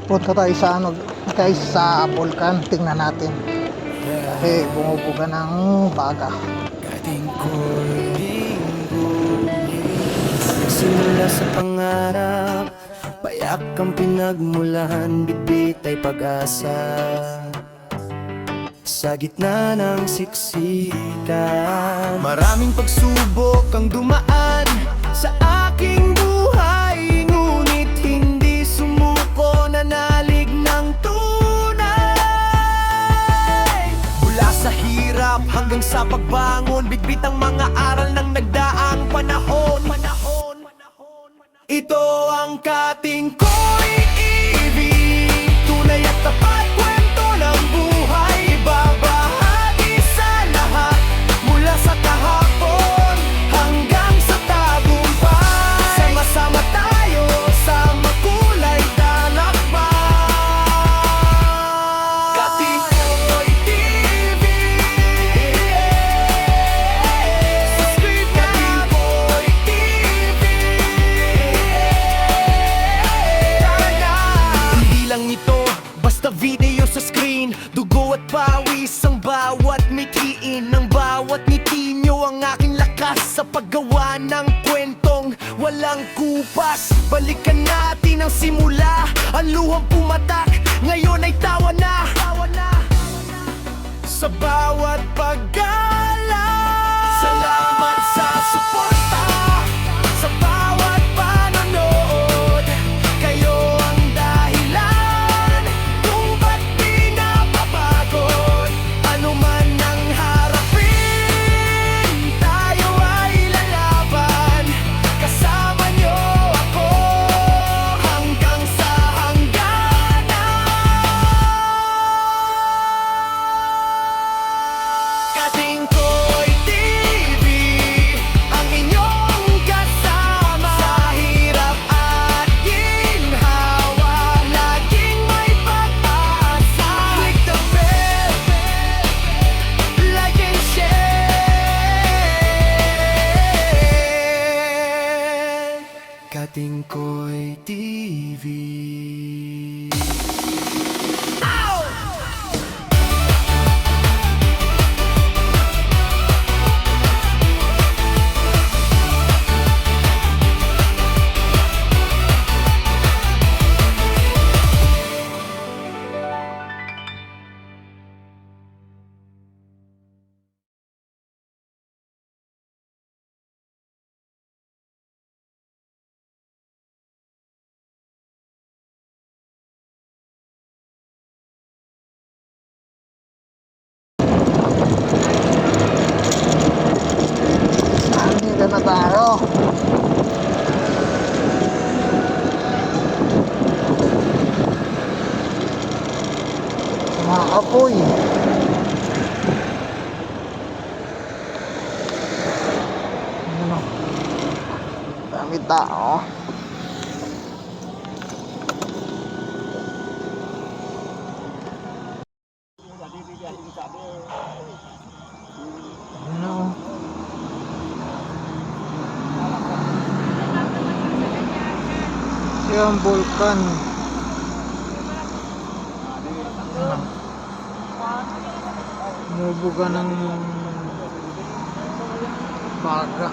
Punta tayo sa guys, sa Vulcan. Tingnan natin kasi bumubuga ng baga. Ating linggo, nagsimula sa pangarap, payak ang pinagmulan, bitbit ay pag-asa. Sa gitna ng siksikan, maraming pagsubok ang dumaan sa aking buhay, ngunit hindi sumuko, nanalig ng tunay. Mula sa hirap hanggang sa pagbangon, bitbit ang mga aral ng nagdaang panahon. Ito ang Kating Ko'y ibig, tunay at tapat kwento ng buhay, ibabahagi sa lahat, mula sa kahapon hanggang sa tagumpay. Sama-sama tayo sa makulay talakbay. Kating Ko'y TV, subscribe na. Kating Ko'y TV, hindi lang ito basta video sa screen, dugo at pawis ang bawat mithiin. Ng bawat ngiti nyo ang aking lakas sa paggawa ng kwentong walang kupas. Balikan natin ang simula, ang luhang pumatak, ngayon ay tawa na. Sa bawat paggala, salamat sa suporta, sa bawat panonood. Kayo ang dahilan kung ba't pinapapagod. Ano man ang harapin, tayo ay lalaban. Kasama nyo ako hanggang sa hangganan. Kating Ko'y TV, ang inyong kasama. Sa hirap at ginhawa, laging may pag-asa. Click the bell, like and share. Kating Ko'y TV. Dito na tayo. Mga apoy. Ano? Dami tao. Ano? Yung Vulcan. Bumubuga ng baga.